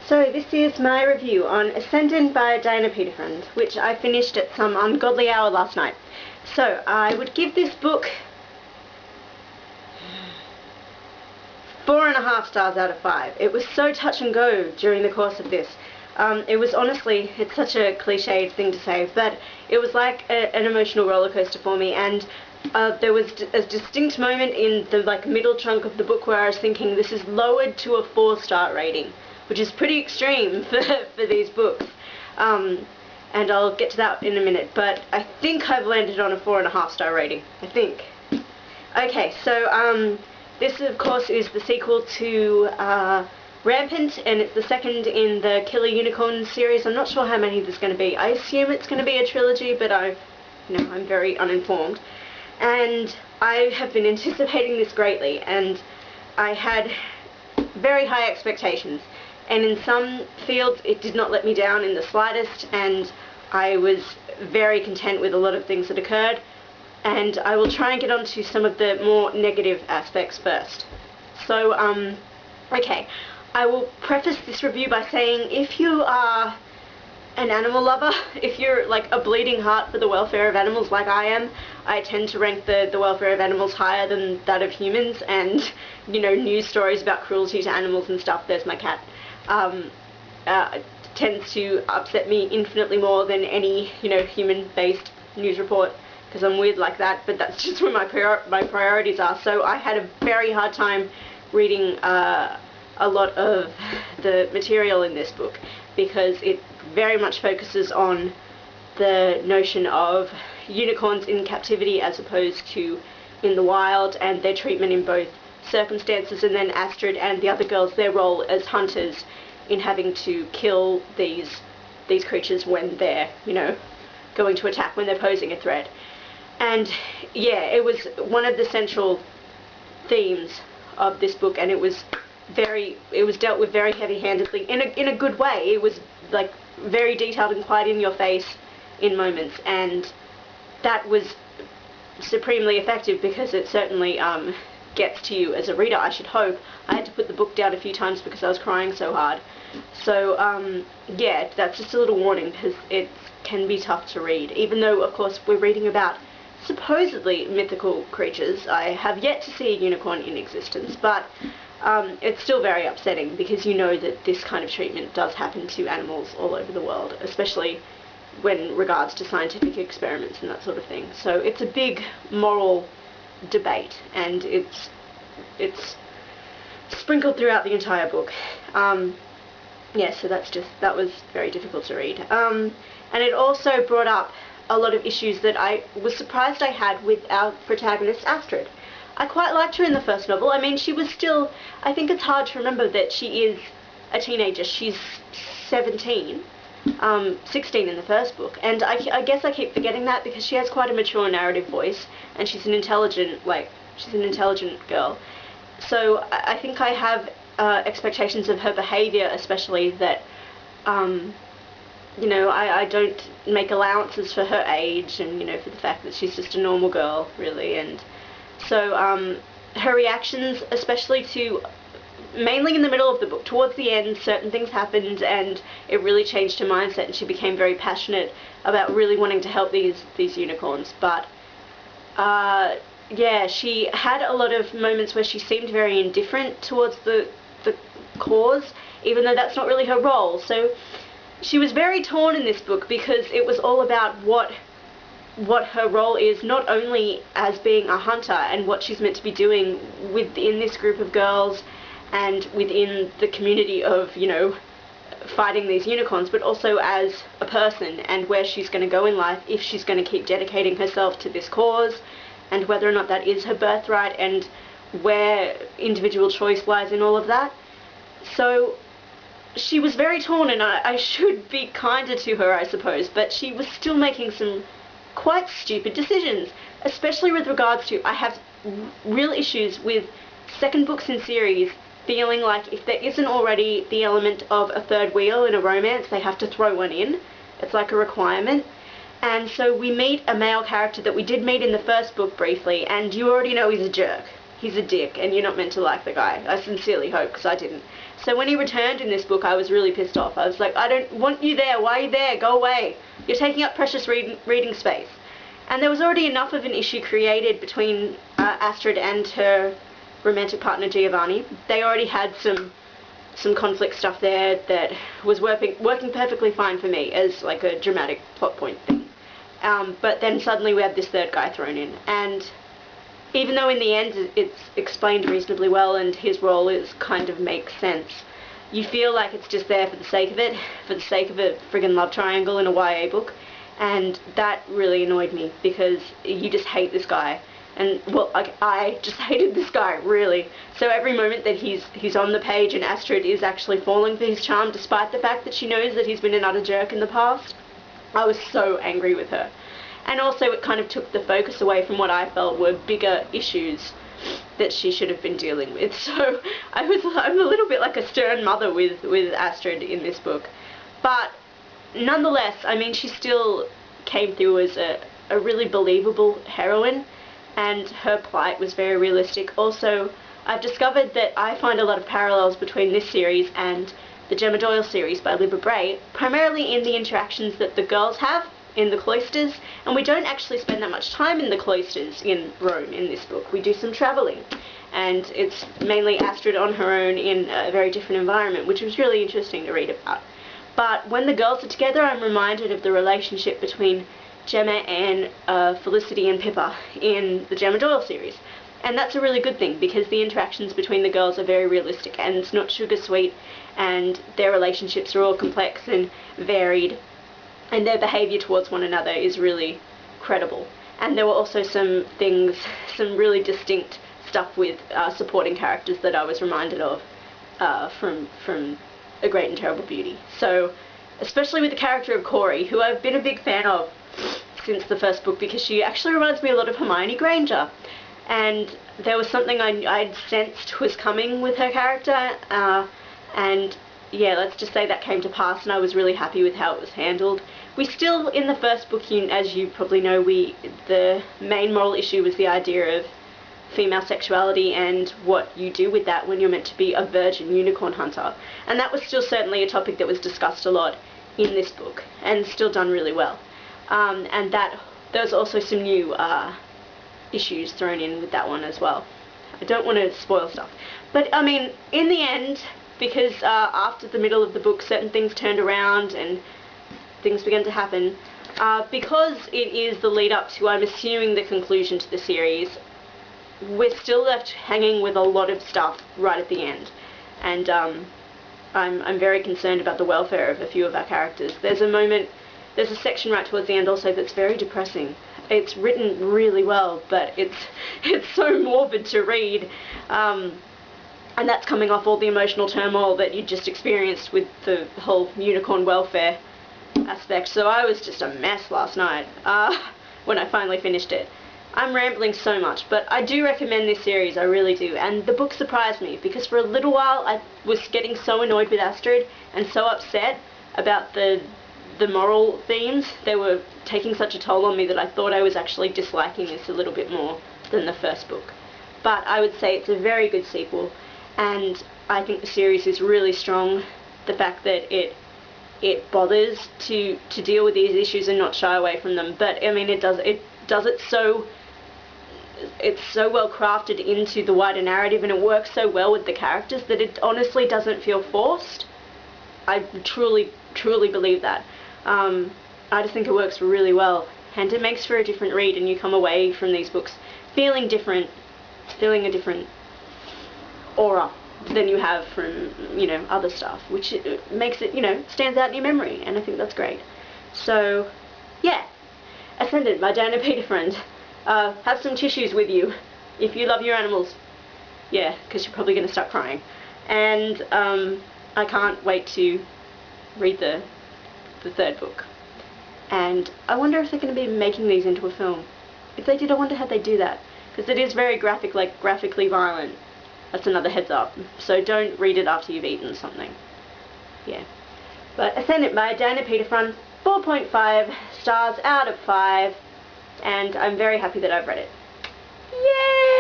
So this is my review on Ascendant by Diana Peterfruend, which I finished at some ungodly hour last night. So I would give this book 4.5 stars out of 5. It was so touch and go during the course of this. It was honestly, it's such a cliched thing to say, but it was like an emotional roller coaster for me, and there was a distinct moment in the middle chunk of the book where I was thinking this is lowered to a 4-star rating, which is pretty extreme for these books. And I'll get to that in a minute, but I think I've landed on a 4.5-star rating, I think. Okay, so this of course is the sequel to Rampant, and it's the second in the Killer Unicorn series. I'm not sure how many there's going to be. I assume it's going to be a trilogy, but I'm very uninformed. And I have been anticipating this greatly, and I had very high expectations. And in some fields it did not let me down in the slightest, and I was very content with a lot of things that occurred. And I will try and get on to some of the more negative aspects first. So, okay. I will preface this review by saying if you are an animal lover, if you're like a bleeding heart for the welfare of animals like I am, I tend to rank the welfare of animals higher than that of humans, and, news stories about cruelty to animals and stuff, there's my cat, tends to upset me infinitely more than any, human-based news report, because I'm weird like that, but that's just where my priorities are. So I had a very hard time reading a lot of the material in this book, because it very much focuses on the notion of unicorns in captivity as opposed to in the wild, and their treatment in both circumstances, and then Astrid and the other girls, their role as hunters in having to kill these creatures when they're, going to attack, when they're posing a threat. And yeah, it was one of the central themes of this book, and it was dealt with very heavy-handedly in a good way. It was very detailed and quite in your face in moments, and that was supremely effective because it certainly gets to you as a reader, I should hope. I had to put the book down a few times because I was crying so hard. So yeah, that's just a little warning, because it can be tough to read, even though of course we're reading about supposedly mythical creatures. I have yet to see a unicorn in existence, but it's still very upsetting, because that this kind of treatment does happen to animals all over the world, especially when regards to scientific experiments and that sort of thing. So it's a big moral debate, and it's sprinkled throughout the entire book. Yeah, so that was very difficult to read. And it also brought up a lot of issues that I was surprised I had with our protagonist, Astrid. I quite liked her in the first novel. I mean, she was still, I think it's hard to remember that she is a teenager. She's 17, 16 in the first book, and I guess I keep forgetting that because she has quite a mature narrative voice, and she's an intelligent girl. So I think I have expectations of her behaviour, especially that, I don't make allowances for her age, and, for the fact that she's just a normal girl, really. And so her reactions, especially to, mainly in the middle of the book, towards the end, certain things happened, and it really changed her mindset, and she became very passionate about really wanting to help these unicorns. But yeah, she had a lot of moments where she seemed very indifferent towards the cause, even though that's not really her role. So she was very torn in this book, because it was all about what her role is, not only as being a hunter and what she's meant to be doing within this group of girls and within the community of, fighting these unicorns, but also as a person, and where she's going to go in life if she's going to keep dedicating herself to this cause, and whether or not that is her birthright, and where individual choice lies in all of that. So she was very torn, and I should be kinder to her, I suppose, but she was still making some quite stupid decisions, especially with regards to, I have real issues with second books in series feeling like if there isn't already the element of a third wheel in a romance, they have to throw one in. It's like a requirement. And so we meet a male character that we did meet in the first book briefly, and you already know he's a jerk. He's a dick, and you're not meant to like the guy. I sincerely hope, because I didn't. So when he returned in this book, I was really pissed off. I was like, I don't want you there. Why are you there? Go away. You're taking up precious reading space. And there was already enough of an issue created between Astrid and her romantic partner Giovanni. They already had some conflict stuff there that was working perfectly fine for me as like a dramatic plot point thing. But then suddenly we had this third guy thrown in, and even though in the end it's explained reasonably well and his role is kind of makes sense, you feel like it's just there for the sake of it, for the sake of a friggin' love triangle in a YA book, and that really annoyed me because you just hate this guy. And, well, like, I just hated this guy, really. So every moment that he's on the page and Astrid is actually falling for his charm, despite the fact that she knows that he's been an utter jerk in the past, I was so angry with her. And also it kind of took the focus away from what I felt were bigger issues that she should have been dealing with. So I'm a little bit like a stern mother with Astrid in this book. But nonetheless, I mean, she still came through as a really believable heroine, and her plight was very realistic. Also, I've discovered that I find a lot of parallels between this series and the Gemma Doyle series by Libba Bray, primarily in the interactions that the girls have in the cloisters, and we don't actually spend that much time in the cloisters in Rome in this book. We do some travelling, and it's mainly Astrid on her own in a very different environment, which was really interesting to read about. But when the girls are together, I'm reminded of the relationship between Gemma and Felicity and Pippa in the Gemma Doyle series. And that's a really good thing, because the interactions between the girls are very realistic and it's not sugar sweet, and their relationships are all complex and varied, and their behaviour towards one another is really credible. And there were also some really distinct stuff with supporting characters that I was reminded of from A Great and Terrible Beauty. So, especially with the character of Corey, who I've been a big fan of since the first book, because she actually reminds me a lot of Hermione Granger. And there was something I'd sensed was coming with her character, and yeah, let's just say that came to pass, and I was really happy with how it was handled. We still, in the first book, as you probably know, the main moral issue was the idea of female sexuality and what you do with that when you're meant to be a virgin unicorn hunter. And that was still certainly a topic that was discussed a lot in this book, and still done really well. And there was also some new issues thrown in with that one as well. I don't want to spoil stuff. But, I mean, in the end, because after the middle of the book certain things turned around and things began to happen, because it is the lead up to, I'm assuming, the conclusion to the series, we're still left hanging with a lot of stuff right at the end. And I'm very concerned about the welfare of a few of our characters. There's a section right towards the end also that's very depressing. It's written really well, but it's so morbid to read, and that's coming off all the emotional turmoil that you just experienced with the whole unicorn welfare aspect. So I was just a mess last night when I finally finished it. I'm rambling so much, but I do recommend this series, I really do. And the book surprised me, because for a little while I was getting so annoyed with Astrid and so upset about the moral themes. They were taking such a toll on me that I thought I was actually disliking this a little bit more than the first book. But I would say it's a very good sequel, and I think the series is really strong. The fact that it bothers to deal with these issues and not shy away from them. But I mean, it does it so. It's so well crafted into the wider narrative, and it works so well with the characters that it honestly doesn't feel forced. I truly believe that. I just think it works really well, and it makes for a different read, and you come away from these books feeling different, feeling a different aura than you have from, other stuff, which makes it, stands out in your memory, and I think that's great. So, yeah, Ascendant by Diana Peterfruend. Have some tissues with you if you love your animals. Yeah, because you're probably going to start crying. And I can't wait to read the third book. And I wonder if they're going to be making these into a film. If they did, I wonder how they do that. Because it is very graphic, like graphically violent. That's another heads up. So don't read it after you've eaten something. Yeah. But Ascendant by Diana Peterfruend, 4.5 stars out of 5. And I'm very happy that I've read it. Yay!